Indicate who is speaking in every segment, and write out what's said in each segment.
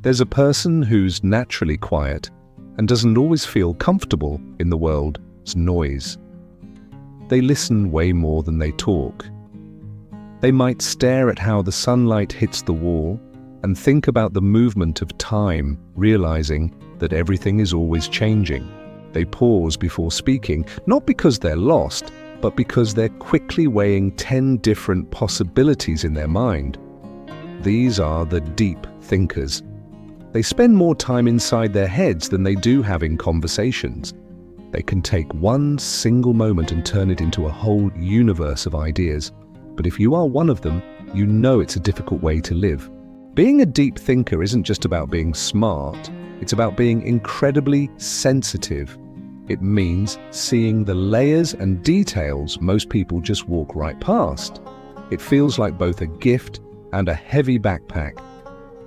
Speaker 1: There's a person who's naturally quiet and doesn't always feel comfortable in the world's noise. They listen way more than they talk. They might stare at how the sunlight hits the wall and think about the movement of time, realizing that everything is always changing. They pause before speaking, not because they're lost, but because they're quickly weighing 10 different possibilities in their mind. These are the deep thinkers. They spend more time inside their heads than they do having conversations. They can take one single moment and turn it into a whole universe of ideas. But if you are one of them, you know it's a difficult way to live. Being a deep thinker isn't just about being smart, it's about being incredibly sensitive. It means seeing the layers and details most people just walk right past. It feels like both a gift and a heavy backpack.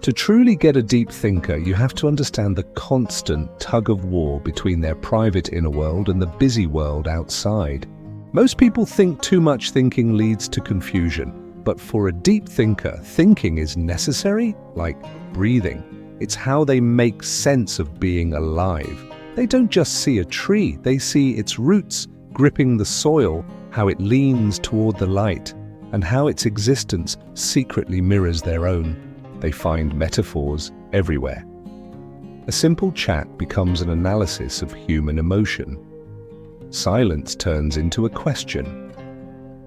Speaker 1: To truly get a deep thinker, you have to understand the constant tug-of-war between their private inner world and the busy world outside. Most people think too much thinking leads to confusion, but for a deep thinker, thinking is necessary, like breathing. It's how they make sense of being alive. They don't just see a tree, they see its roots gripping the soil, how it leans toward the light, and how its existence secretly mirrors their own. They find metaphors everywhere. A simple chat becomes an analysis of human emotion. Silence turns into a question.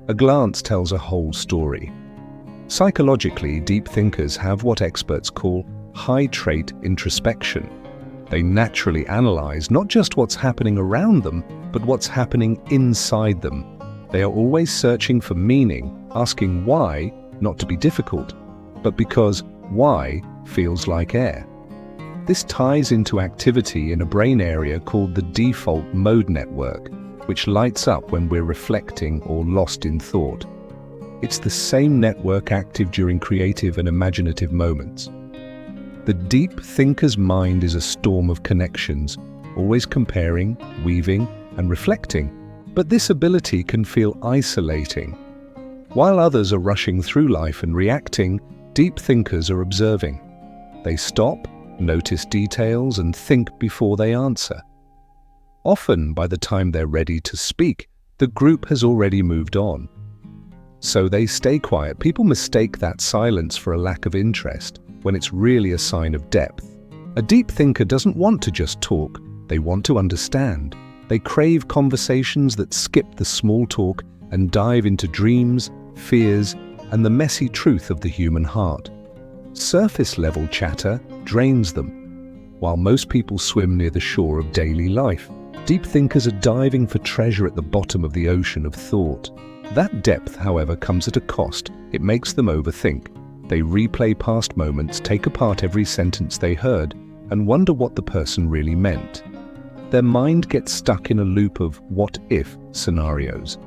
Speaker 1: A glance tells a whole story. Psychologically, deep thinkers have what experts call high-trait introspection. They naturally analyze not just what's happening around them, but what's happening inside them. They are always searching for meaning, asking why, not to be difficult, but because why feels like air. This ties into activity in a brain area called the default mode network, which lights up when we're reflecting or lost in thought. It's the same network active during creative and imaginative moments. The deep thinker's mind is a storm of connections, always comparing, weaving, and reflecting. But this ability can feel isolating. While others are rushing through life and reacting, deep thinkers are observing. They stop, notice details, and think before they answer. Often, by the time they're ready to speak, the group has already moved on. So they stay quiet. People mistake that silence for a lack of interest, when it's really a sign of depth. A deep thinker doesn't want to just talk, they want to understand. They crave conversations that skip the small talk and dive into dreams, fears, and the messy truth of the human heart. Surface-level chatter drains them. While most people swim near the shore of daily life, deep thinkers are diving for treasure at the bottom of the ocean of thought. That depth, however, comes at a cost. It makes them overthink. They replay past moments, take apart every sentence they heard, and wonder what the person really meant. Their mind gets stuck in a loop of what-if scenarios.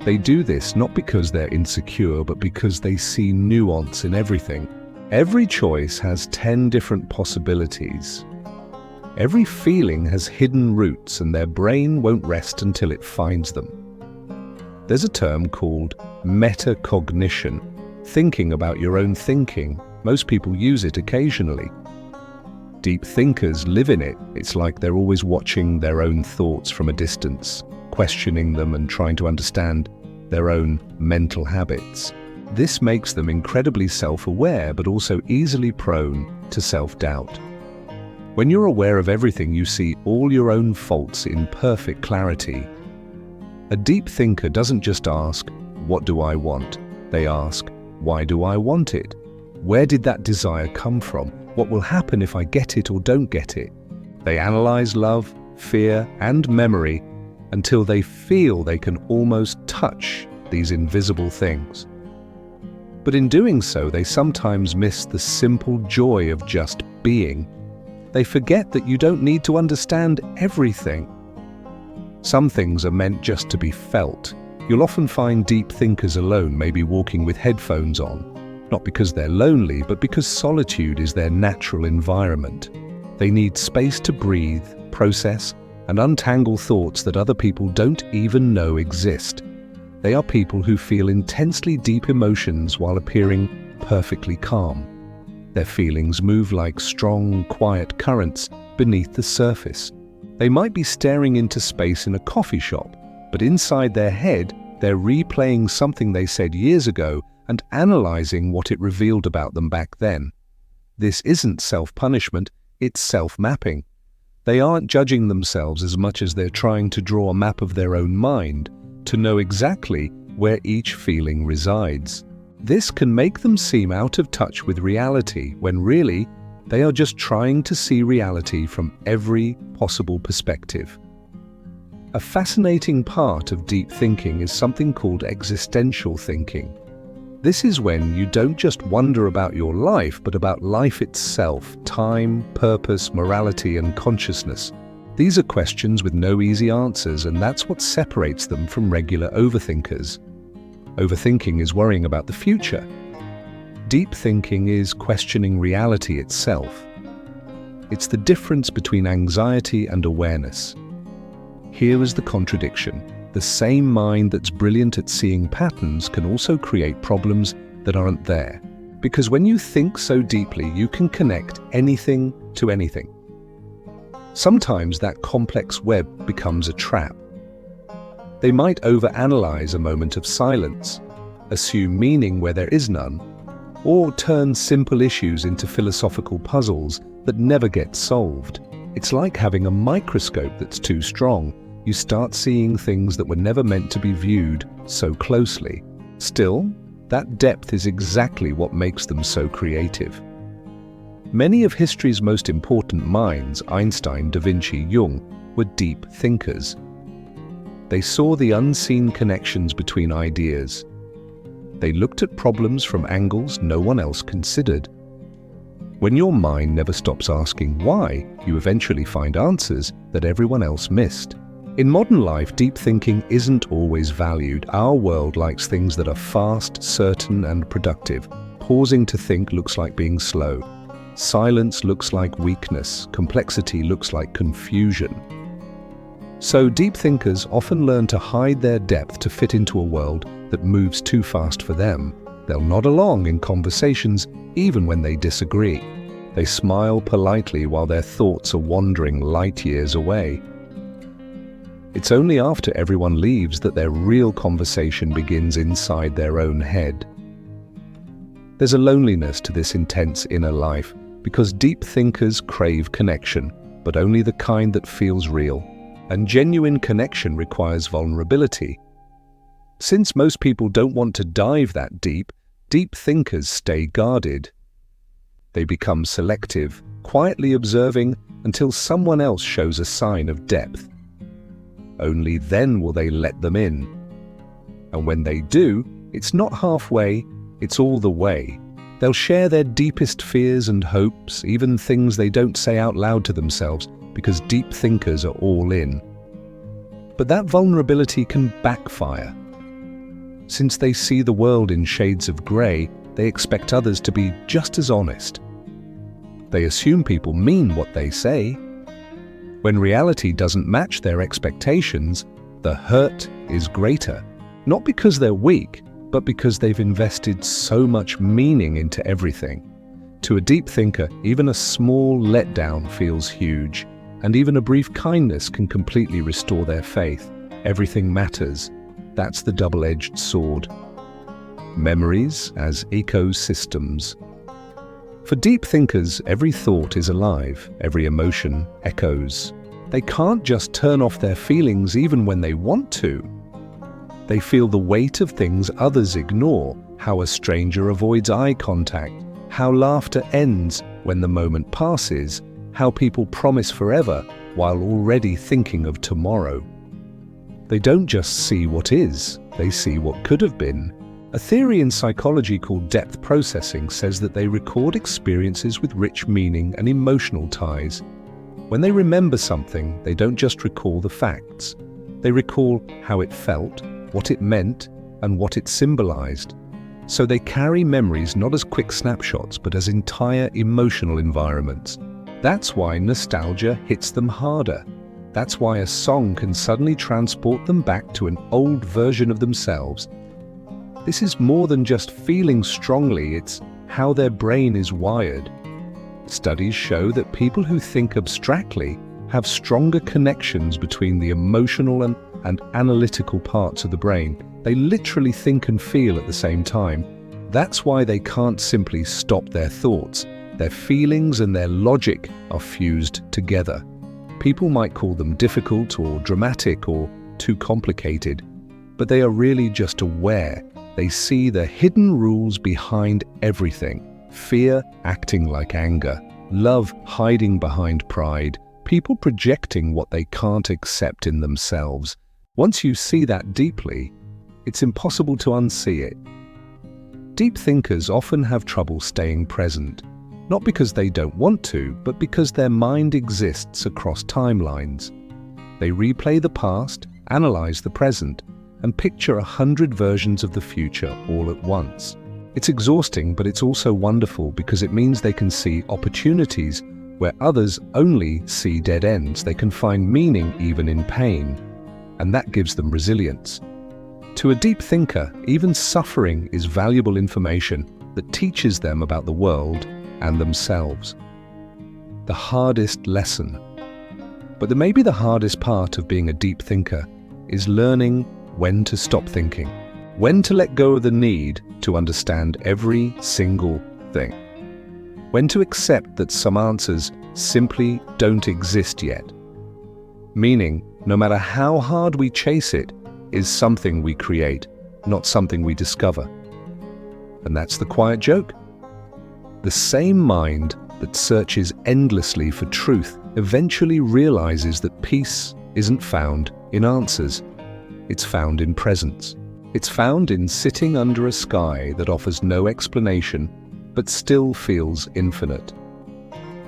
Speaker 1: They do this not because they're insecure, but because they see nuance in everything. Every choice has 10 different possibilities. Every feeling has hidden roots, and their brain won't rest until it finds them. There's a term called meta-cognition, thinking about your own thinking. Most people use it occasionally. Deep thinkers live in it. It's like they're always watching their own thoughts from a distance, questioning them and trying to understand their own mental habits. This makes them incredibly self-aware, but also easily prone to self-doubt. When you're aware of everything, you see all your own faults in perfect clarity. A deep thinker doesn't just ask, "What do I want?" They ask, "Why do I want it? Where did that desire come from? What will happen if I get it or don't get it?" They analyze love, fear, and memory until they feel they can almost touch these invisible things. But in doing so, they sometimes miss the simple joy of just being. They forget that you don't need to understand everything. Some things are meant just to be felt. You'll often find deep thinkers alone, maybe walking with headphones on, not because they're lonely, but because solitude is their natural environment. They need space to breathe, process, and untangle thoughts that other people don't even know exist. They are people who feel intensely deep emotions while appearing perfectly calm. Their feelings move like strong, quiet currents beneath the surface. They might be staring into space in a coffee shop, but inside their head, they're replaying something they said years ago and analyzing what it revealed about them back then. This isn't self-punishment, it's self-mapping. They aren't judging themselves as much as they're trying to draw a map of their own mind to know exactly where each feeling resides. This can make them seem out of touch with reality when really they are just trying to see reality from every possible perspective. A fascinating part of deep thinking is something called existential thinking. This is when you don't just wonder about your life, but about life itself, time, purpose, morality, and consciousness. These are questions with no easy answers, and that's what separates them from regular overthinkers. Overthinking is worrying about the future. Deep thinking is questioning reality itself. It's the difference between anxiety and awareness. Here is the contradiction. The same mind that's brilliant at seeing patterns can also create problems that aren't there. Because when you think so deeply, you can connect anything to anything. Sometimes that complex web becomes a trap. They might overanalyze a moment of silence, assume meaning where there is none, or turn simple issues into philosophical puzzles that never get solved. It's like having a microscope that's too strong. You start seeing things that were never meant to be viewed so closely. Still, that depth is exactly what makes them so creative. Many of history's most important minds, Einstein, Da Vinci, Jung, were deep thinkers. They saw the unseen connections between ideas. They looked at problems from angles no one else considered. When your mind never stops asking why, you eventually find answers that everyone else missed. In modern life, deep thinking isn't always valued. Our world likes things that are fast, certain, and productive. Pausing to think looks like being slow. Silence looks like weakness. Complexity looks like confusion. So deep thinkers often learn to hide their depth to fit into a world that moves too fast for them. They'll nod along in conversations even when they disagree. They smile politely while their thoughts are wandering light years away. It's only after everyone leaves that their real conversation begins inside their own head. There's a loneliness to this intense inner life because deep thinkers crave connection, but only the kind that feels real. And genuine connection requires vulnerability. Since most people don't want to dive that deep, deep thinkers stay guarded. They become selective, quietly observing until someone else shows a sign of depth. Only then will they let them in. And when they do, it's not halfway, it's all the way. They'll share their deepest fears and hopes, even things they don't say out loud to themselves, because deep thinkers are all in. But that vulnerability can backfire. Since they see the world in shades of grey, they expect others to be just as honest. They assume people mean what they say. When reality doesn't match their expectations, the hurt is greater. Not because they're weak, but because they've invested so much meaning into everything. To a deep thinker, even a small letdown feels huge, and even a brief kindness can completely restore their faith. Everything matters. That's the double-edged sword. Memories as ecosystems. For deep thinkers, every thought is alive, every emotion echoes. They can't just turn off their feelings even when they want to. They feel the weight of things others ignore, how a stranger avoids eye contact, how laughter ends when the moment passes, how people promise forever while already thinking of tomorrow. They don't just see what is, they see what could have been. A theory in psychology called depth processing says that they record experiences with rich meaning and emotional ties. When they remember something, they don't just recall the facts. They recall how it felt, what it meant, and what it symbolized. So they carry memories not as quick snapshots, but as entire emotional environments. That's why nostalgia hits them harder. That's why a song can suddenly transport them back to an old version of themselves. This is more than just feeling strongly, it's how their brain is wired. Studies show that people who think abstractly have stronger connections between the emotional and analytical parts of the brain. They literally think and feel at the same time. That's why they can't simply stop their thoughts. Their feelings and their logic are fused together. People might call them difficult or dramatic or too complicated, but they are really just aware. They see the hidden rules behind everything. Fear acting like anger, love hiding behind pride, people projecting what they can't accept in themselves. Once you see that deeply, it's impossible to unsee it. Deep thinkers often have trouble staying present, not because they don't want to, but because their mind exists across timelines. They replay the past, analyze the present, and picture 100 versions of the future all at once. It's exhausting, but it's also wonderful because it means they can see opportunities where others only see dead ends. They can find meaning even in pain, and that gives them resilience. To a deep thinker, even suffering is valuable information that teaches them about the world and themselves. The hardest lesson. But maybe the hardest part of being a deep thinker is learning when to stop thinking, when to let go of the need to understand every single thing, when to accept that some answers simply don't exist yet. Meaning, no matter how hard we chase it, is something we create, not something we discover. And that's the quiet joke. The same mind that searches endlessly for truth eventually realizes that peace isn't found in answers. It's found in presence. It's found in sitting under a sky that offers no explanation, but still feels infinite.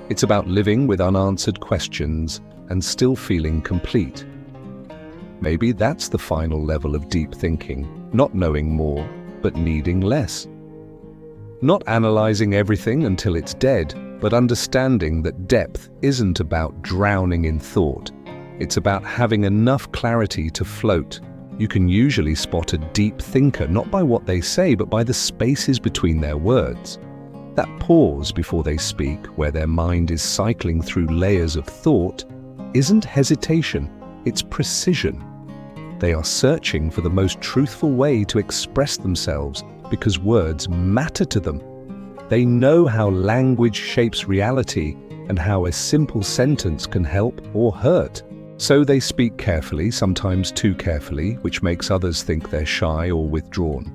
Speaker 1: It's about living with unanswered questions and still feeling complete. Maybe that's the final level of deep thinking, not knowing more, but needing less. Not analyzing everything until it's dead, but understanding that depth isn't about drowning in thought. It's about having enough clarity to float. You can usually spot a deep thinker not by what they say, but by the spaces between their words. That pause before they speak, where their mind is cycling through layers of thought, isn't hesitation, it's precision. They are searching for the most truthful way to express themselves because words matter to them. They know how language shapes reality and how a simple sentence can help or hurt. So they speak carefully, sometimes too carefully, which makes others think they're shy or withdrawn.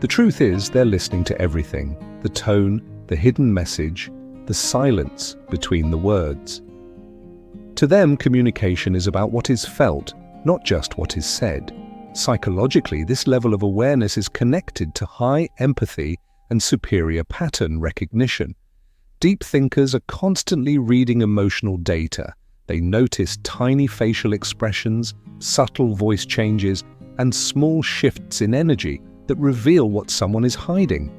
Speaker 1: The truth is, they're listening to everything: the tone, the hidden message, the silence between the words. To them, communication is about what is felt, not just what is said. Psychologically, this level of awareness is connected to high empathy and superior pattern recognition. Deep thinkers are constantly reading emotional data. They notice tiny facial expressions, subtle voice changes, and small shifts in energy that reveal what someone is hiding.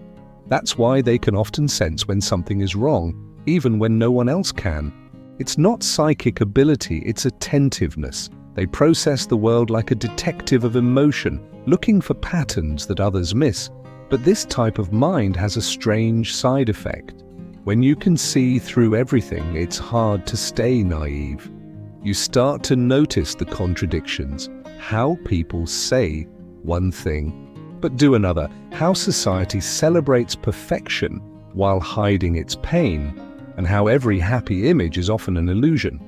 Speaker 1: That's why they can often sense when something is wrong, even when no one else can. It's not psychic ability, it's attentiveness. They process the world like a detective of emotion, looking for patterns that others miss. But this type of mind has a strange side effect. When you can see through everything, it's hard to stay naive. You start to notice the contradictions, how people say one thing but do another, how society celebrates perfection while hiding its pain, and how every happy image is often an illusion.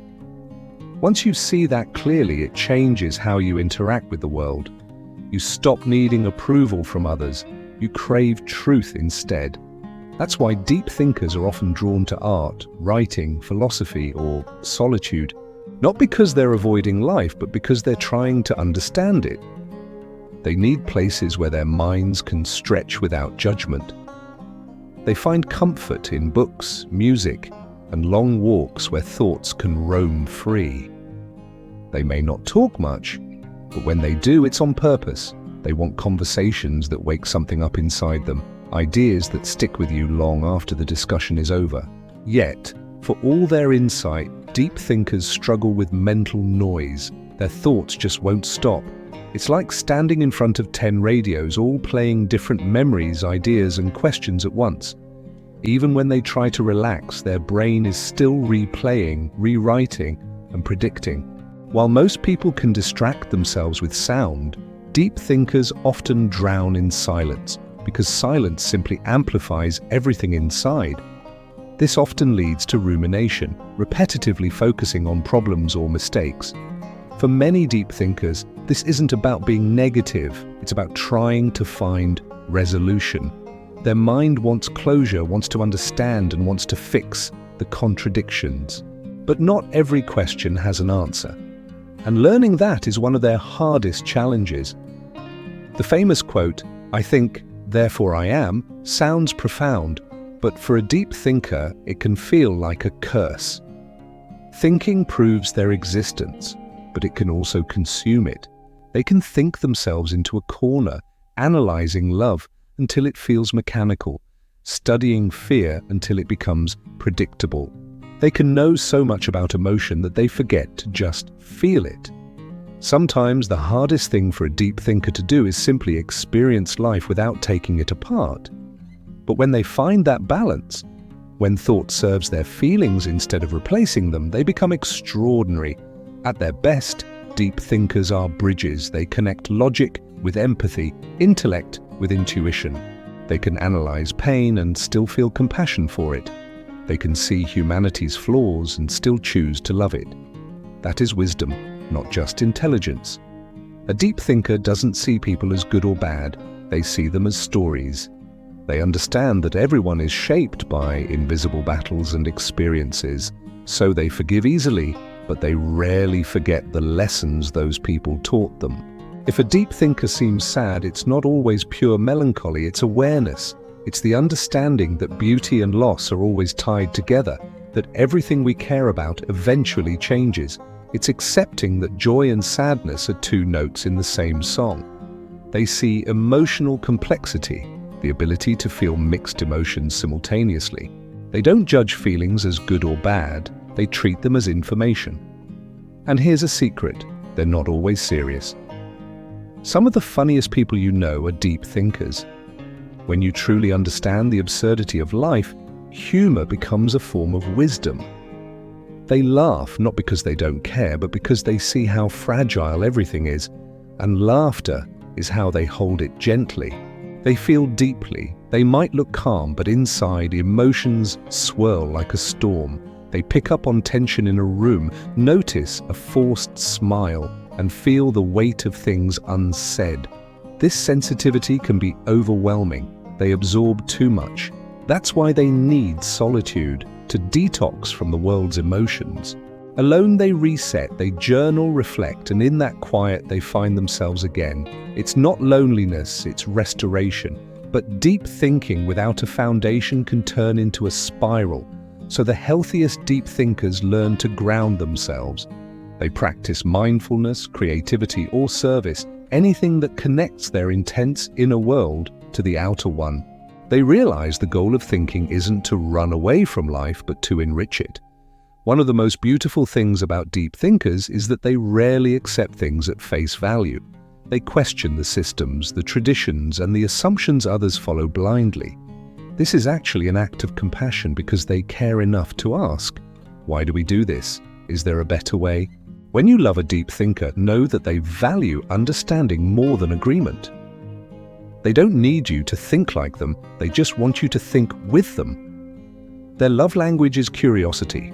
Speaker 1: Once you see that clearly, it changes how you interact with the world. You stop needing approval from others. You crave truth instead. That's why deep thinkers are often drawn to art, writing, philosophy, or solitude. Not because they're avoiding life, but because they're trying to understand it. They need places where their minds can stretch without judgment. They find comfort in books, music, and long walks where thoughts can roam free. They may not talk much, but when they do, it's on purpose. They want conversations that wake something up inside them, ideas that stick with you long after the discussion is over. Yet, for all their insight, deep thinkers struggle with mental noise. Their thoughts just won't stop. It's like standing in front of 10 radios, all playing different memories, ideas, and questions at once. Even when they try to relax, their brain is still replaying, rewriting, and predicting. While most people can distract themselves with sound, deep thinkers often drown in silence, because silence simply amplifies everything inside. This often leads to rumination, repetitively focusing on problems or mistakes. For many deep thinkers, this isn't about being negative, it's about trying to find resolution. Their mind wants closure, wants to understand, and wants to fix the contradictions. But not every question has an answer. And learning that is one of their hardest challenges. The famous quote, "I think, therefore I am," sounds profound, but for a deep thinker, it can feel like a curse. Thinking proves their existence, but it can also consume it. They can think themselves into a corner, analyzing love until it feels mechanical, studying fear until it becomes predictable. They can know so much about emotion that they forget to just feel it. Sometimes the hardest thing for a deep thinker to do is simply experience life without taking it apart. But when they find that balance, when thought serves their feelings instead of replacing them, they become extraordinary. At their best, deep thinkers are bridges. They connect logic with empathy, intellect with intuition. They can analyze pain and still feel compassion for it. They can see humanity's flaws and still choose to love it. That is wisdom, not just intelligence. A deep thinker doesn't see people as good or bad. They see them as stories. They understand that everyone is shaped by invisible battles and experiences, so they forgive easily, but they rarely forget the lessons those people taught them. If a deep thinker seems sad, it's not always pure melancholy, it's awareness. It's the understanding that beauty and loss are always tied together, that everything we care about eventually changes. It's accepting that joy and sadness are two notes in the same song. They see emotional complexity, the ability to feel mixed emotions simultaneously. They don't judge feelings as good or bad, they treat them as information. And here's a secret, they're not always serious. Some of the funniest people you know are deep thinkers. When you truly understand the absurdity of life, humor becomes a form of wisdom. They laugh not because they don't care, but because they see how fragile everything is, and laughter is how they hold it gently. They feel deeply. They might look calm, but inside, emotions swirl like a storm. They pick up on tension in a room, notice a forced smile, and feel the weight of things unsaid. This sensitivity can be overwhelming. They absorb too much. That's why they need solitude, to detox from the world's emotions. Alone they reset, they journal, reflect, and in that quiet they find themselves again. It's not loneliness, it's restoration. But deep thinking without a foundation can turn into a spiral. So the healthiest deep thinkers learn to ground themselves. They practice mindfulness, creativity, or service, anything that connects their intense inner world to the outer one. They realize the goal of thinking isn't to run away from life, but to enrich it. One of the most beautiful things about deep thinkers is that they rarely accept things at face value. They question the systems, the traditions, and the assumptions others follow blindly. This is actually an act of compassion because they care enough to ask, why do we do this? Is there a better way? When you love a deep thinker, know that they value understanding more than agreement. They don't need you to think like them, they just want you to think with them. Their love language is curiosity.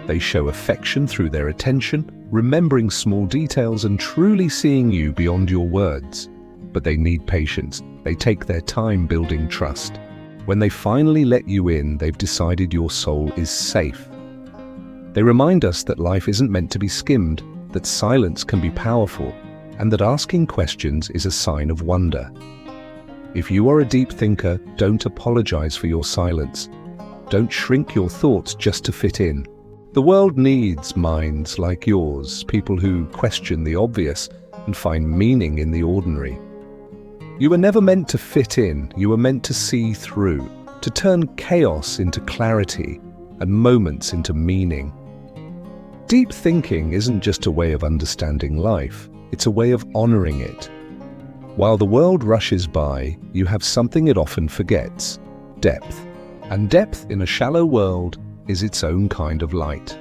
Speaker 1: They show affection through their attention, remembering small details and truly seeing you beyond your words. But they need patience. They take their time building trust. When they finally let you in, they've decided your soul is safe. They remind us that life isn't meant to be skimmed, that silence can be powerful, and that asking questions is a sign of wonder. If you are a deep thinker, don't apologize for your silence. Don't shrink your thoughts just to fit in. The world needs minds like yours, people who question the obvious and find meaning in the ordinary. You were never meant to fit in, you were meant to see through, to turn chaos into clarity and moments into meaning. Deep thinking isn't just a way of understanding life, It's a way of honoring it. While the world rushes by, you have something it often forgets: depth. And depth in a shallow world is its own kind of light.